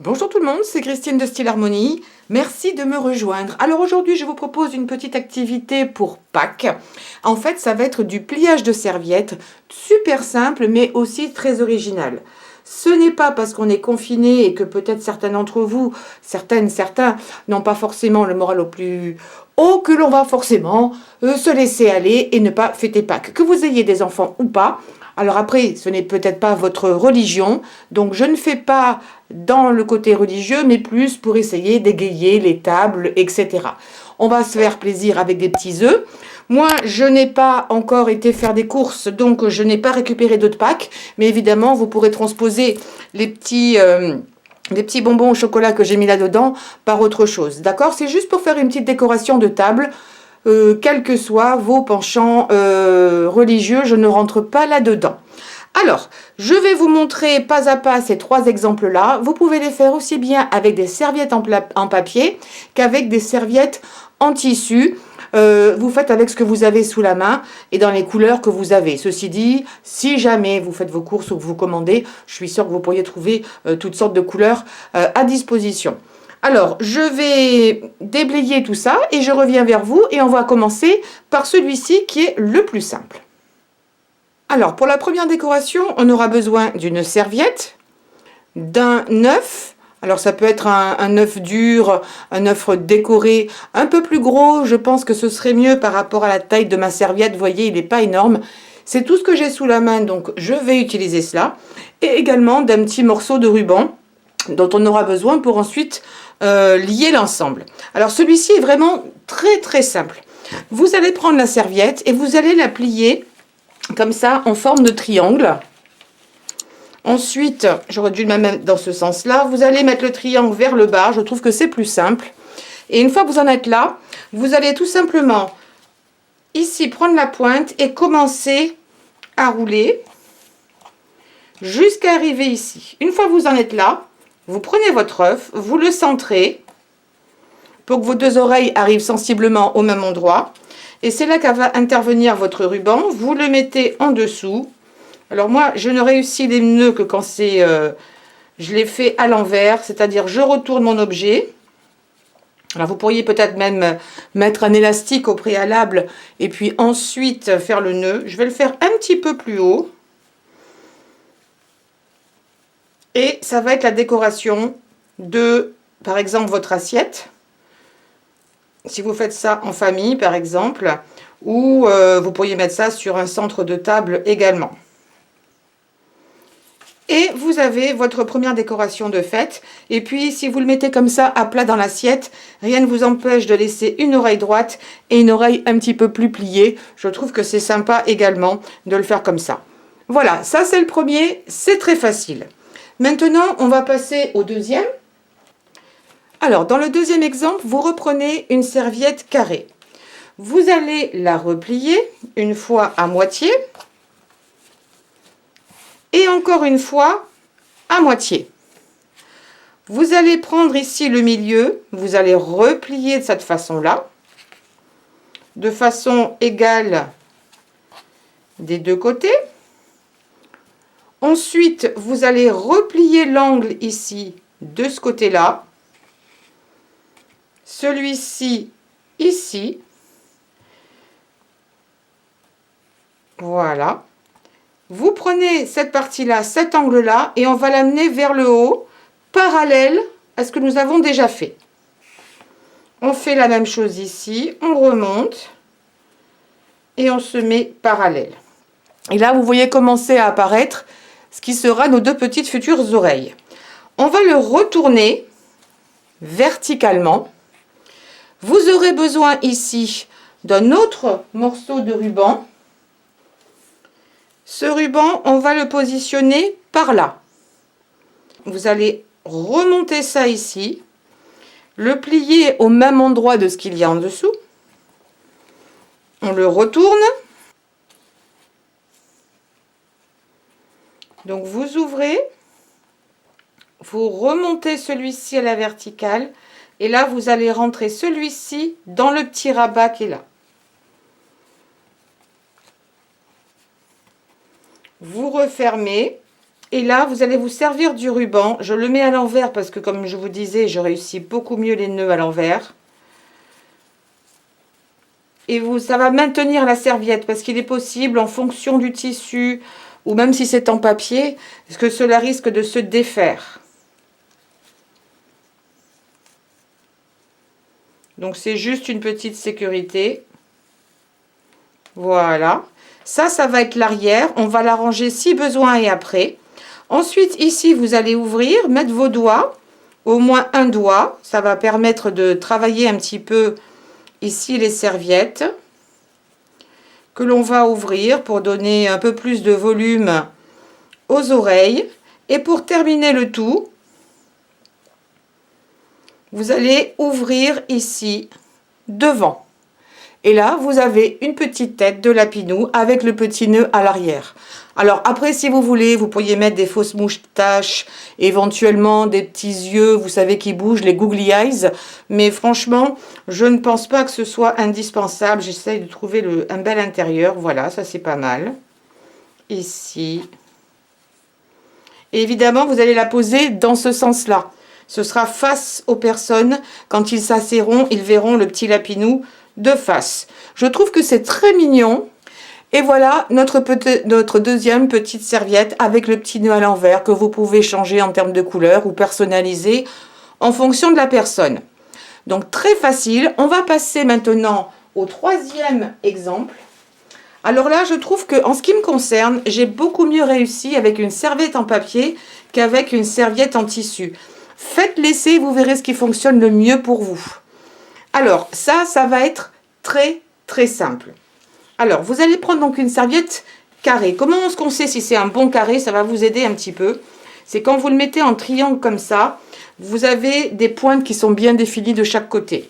Bonjour tout le monde, c'est Christine de Style Harmonie. Merci de me rejoindre. Alors aujourd'hui, je vous propose une petite activité pour Pâques. En fait, ça va être du pliage de serviettes, super simple, mais aussi très original. Ce n'est pas parce qu'on est confiné et que peut-être certains d'entre vous, certains, n'ont pas forcément le moral au plus haut que l'on va forcément se laisser aller et ne pas fêter Pâques. Que vous ayez des enfants ou pas. Alors après, ce n'est peut-être pas votre religion, donc je ne fais pas dans le côté religieux, mais plus pour essayer d'égayer les tables, etc. On va se faire plaisir avec des petits œufs. Moi, je n'ai pas encore été faire des courses, donc je n'ai pas récupéré d'œufs de Pâques, mais évidemment, vous pourrez transposer les petits bonbons au chocolat que j'ai mis là-dedans par autre chose. D'accord? C'est juste pour faire une petite décoration de table. Quels que soient vos penchants religieux, je ne rentre pas là-dedans. Alors, je vais vous montrer pas à pas ces trois exemples-là. Vous pouvez les faire aussi bien avec des serviettes en papier qu'avec des serviettes en tissu. Vous faites avec ce que vous avez sous la main et dans les couleurs que vous avez. Ceci dit, si jamais vous faites vos courses ou que vous commandez, je suis sûre que vous pourriez trouver toutes sortes de couleurs à disposition. Alors, je vais déblayer tout ça et je reviens vers vous et on va commencer par celui-ci qui est le plus simple. Alors, pour la première décoration, on aura besoin d'une serviette, d'un œuf. Alors, ça peut être un œuf dur, un œuf décoré un peu plus gros. Je pense que ce serait mieux par rapport à la taille de ma serviette. Vous voyez, il n'est pas énorme. C'est tout ce que j'ai sous la main, donc je vais utiliser cela. Et également d'un petit morceau de ruban dont on aura besoin pour ensuite lier l'ensemble. Alors celui-ci est vraiment très simple. Vous allez prendre la serviette et vous allez la plier comme ça en forme de triangle. Ensuite, j'aurais dû le mettre dans ce sens-là. Vous allez mettre le triangle vers le bas. Je trouve que c'est plus simple. Et une fois que vous en êtes là, vous allez tout simplement ici prendre la pointe et commencer à rouler jusqu'à arriver ici. Une fois que vous en êtes là, vous prenez votre œuf, vous le centrez pour que vos deux oreilles arrivent sensiblement au même endroit. Et c'est là qu'va intervenir votre ruban. Vous le mettez en dessous. Alors moi, je ne réussis les nœuds que quand je les fais à l'envers, c'est-à-dire je retourne mon objet. Alors vous pourriez peut-être même mettre un élastique au préalable et puis ensuite faire le nœud. Je vais le faire un petit peu plus haut. Et ça va être la décoration de, par exemple, votre assiette. Si vous faites ça en famille, par exemple, ou vous pourriez mettre ça sur un centre de table également. Et vous avez votre première décoration de fête. Et puis, si vous le mettez comme ça à plat dans l'assiette, rien ne vous empêche de laisser une oreille droite et une oreille un petit peu plus pliée. Je trouve que c'est sympa également de le faire comme ça. Voilà, ça c'est le premier, c'est très facile. Maintenant, on va passer au deuxième. Alors, dans le deuxième exemple, vous reprenez une serviette carrée. Vous allez la replier une fois à moitié et encore une fois à moitié. Vous allez prendre ici le milieu, vous allez replier de cette façon-là, de façon égale des deux côtés. Ensuite, vous allez replier l'angle ici de ce côté-là, celui-ci ici. Voilà. Vous prenez cette partie-là, cet angle-là, et on va l'amener vers le haut, parallèle à ce que nous avons déjà fait. On fait la même chose ici, on remonte, et on se met parallèle. Et là, vous voyez commencer à apparaître ce qui sera nos deux petites futures oreilles. On va le retourner verticalement. Vous aurez besoin ici d'un autre morceau de ruban. Ce ruban, on va le positionner par là. Vous allez remonter ça ici, le plier au même endroit de ce qu'il y a en dessous. On le retourne. Donc vous ouvrez, vous remontez celui-ci à la verticale et là vous allez rentrer celui-ci dans le petit rabat qui est là. Vous refermez Et là, vous allez vous servir du ruban. Je le mets à l'envers parce que, comme je vous disais, je réussis beaucoup mieux les nœuds à l'envers. Et ça va maintenir la serviette parce qu'il est possible, en fonction du tissu, ou même si c'est en papier, que cela risque de se défaire. Donc, c'est juste une petite sécurité. Voilà. Ça va être l'arrière. On va l'arranger si besoin et après. Ensuite, ici, vous allez ouvrir, mettre vos doigts, au moins un doigt. Ça va permettre de travailler un petit peu ici les serviettes que l'on va ouvrir pour donner un peu plus de volume aux oreilles. Et pour terminer le tout, vous allez ouvrir ici devant. Et là, vous avez une petite tête de lapinou avec le petit nœud à l'arrière. Alors après, si vous voulez, vous pourriez mettre des fausses moustaches, éventuellement des petits yeux, vous savez, qui bougent, les googly eyes. Mais franchement, je ne pense pas que ce soit indispensable. J'essaye de trouver un bel intérieur. Voilà, ça c'est pas mal. Ici. Et évidemment, vous allez la poser dans ce sens-là. Ce sera face aux personnes. Quand ils s'asserront, ils verront le petit lapinou de face. Je trouve que c'est très mignon. Et voilà notre deuxième petite serviette avec le petit nœud à l'envers que vous pouvez changer en termes de couleur ou personnaliser en fonction de la personne. Donc très facile. On va passer maintenant au troisième exemple. Alors là, je trouve que en ce qui me concerne, j'ai beaucoup mieux réussi avec une serviette en papier qu'avec une serviette en tissu. Faites l'essai, vous verrez ce qui fonctionne le mieux pour vous. Alors, ça va être très, très simple. Alors, vous allez prendre donc une serviette carrée. Comment est-ce qu'on sait si c'est un bon carré? Ça va vous aider un petit peu. C'est quand vous le mettez en triangle comme ça, vous avez des pointes qui sont bien définies de chaque côté.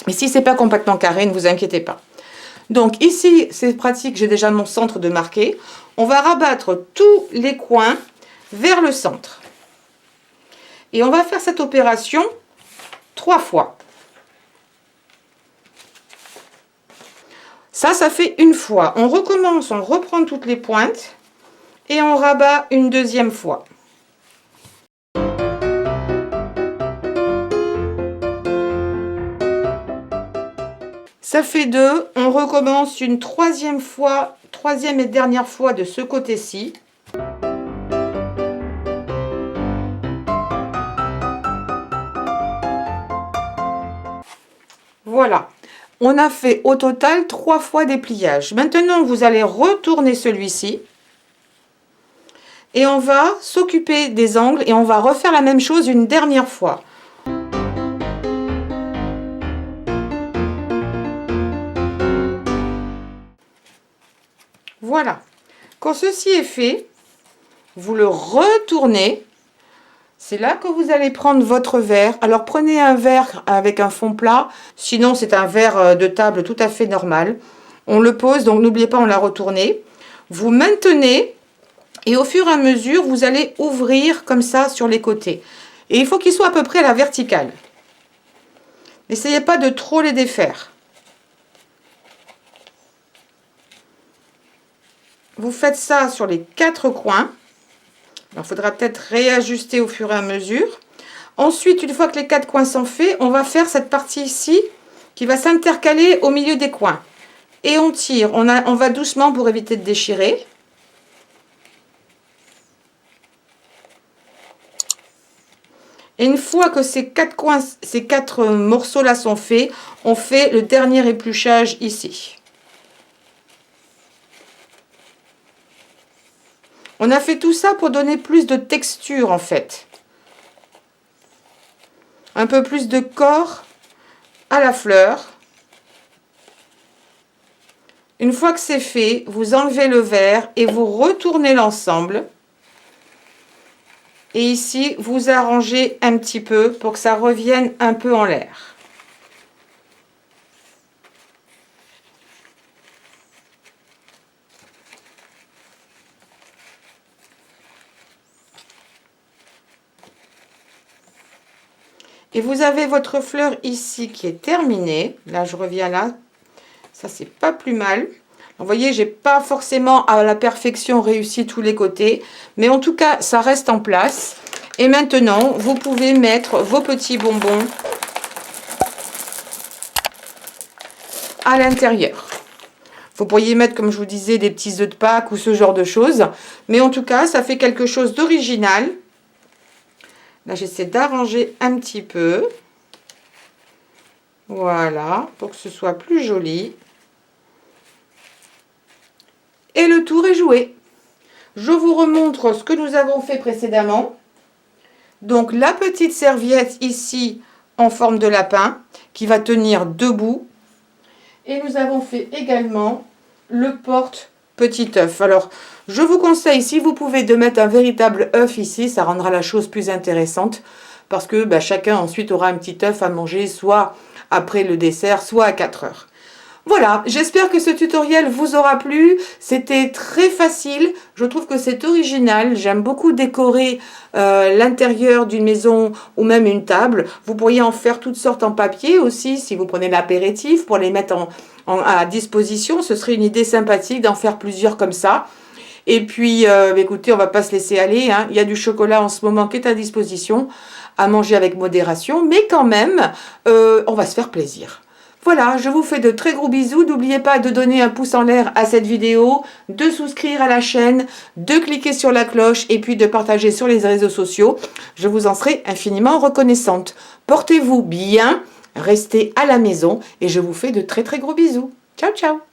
Mais si c'est pas complètement carré, ne vous inquiétez pas. Donc ici, c'est pratique, j'ai déjà mon centre de marqué. On va rabattre tous les coins vers le centre. Et on va faire cette opération 3 fois. Ça fait une fois. On recommence, on reprend toutes les pointes et on rabat une deuxième fois. Ça fait 2. On recommence une troisième fois, troisième et dernière fois de ce côté-ci. Voilà. On a fait au total 3 fois des pliages. Maintenant, vous allez retourner celui-ci. Et on va s'occuper des angles et on va refaire la même chose une dernière fois. Voilà. Quand ceci est fait, vous le retournez. C'est là que vous allez prendre votre verre. Alors prenez un verre avec un fond plat, sinon c'est un verre de table tout à fait normal. On le pose, donc n'oubliez pas, on l'a retourné. Vous maintenez et au fur et à mesure, vous allez ouvrir comme ça sur les côtés. Et il faut qu'il soit à peu près à la verticale. N'essayez pas de trop les défaire. Vous faites ça sur les 4 coins. Il faudra peut-être réajuster au fur et à mesure. Ensuite, une fois que les 4 coins sont faits, on va faire cette partie ici qui va s'intercaler au milieu des coins. Et on tire. On va doucement pour éviter de déchirer. Et une fois que ces 4 coins, ces 4 morceaux-là sont faits, on fait le dernier épluchage ici. On a fait tout ça pour donner plus de texture en fait. Un peu plus de corps à la fleur. Une fois que c'est fait, vous enlevez le verre et vous retournez l'ensemble. Et ici, vous arrangez un petit peu pour que ça revienne un peu en l'air. Et vous avez votre fleur ici qui est terminée. Là, je reviens là. Ça, c'est pas plus mal. Vous voyez, j'ai pas forcément à la perfection réussi tous les côtés, mais en tout cas, ça reste en place. Et maintenant, vous pouvez mettre vos petits bonbons à l'intérieur. Vous pourriez mettre, comme je vous disais, des petits œufs de Pâques ou ce genre de choses. Mais en tout cas, ça fait quelque chose d'original. Là, j'essaie d'arranger un petit peu. Voilà, pour que ce soit plus joli. Et le tour est joué. Je vous remontre ce que nous avons fait précédemment. Donc, la petite serviette ici, en forme de lapin, qui va tenir debout. Et nous avons fait également le porte-petit œuf. Alors, je vous conseille, si vous pouvez, de mettre un véritable œuf ici. Ça rendra la chose plus intéressante. Parce que chacun ensuite aura un petit œuf à manger, soit après le dessert, soit à 4 heures. Voilà, j'espère que ce tutoriel vous aura plu. C'était très facile. Je trouve que c'est original. J'aime beaucoup décorer l'intérieur d'une maison ou même une table. Vous pourriez en faire toutes sortes en papier aussi, si vous prenez l'apéritif, pour les mettre à disposition. Ce serait une idée sympathique d'en faire plusieurs comme ça. Et puis, écoutez, on va pas se laisser aller, hein. Il y a du chocolat en ce moment qui est à disposition, à manger avec modération, mais quand même, on va se faire plaisir. Voilà, je vous fais de très gros bisous. N'oubliez pas de donner un pouce en l'air à cette vidéo, de souscrire à la chaîne, de cliquer sur la cloche et puis de partager sur les réseaux sociaux. Je vous en serai infiniment reconnaissante. Portez-vous bien, restez à la maison et je vous fais de très très gros bisous. Ciao, ciao!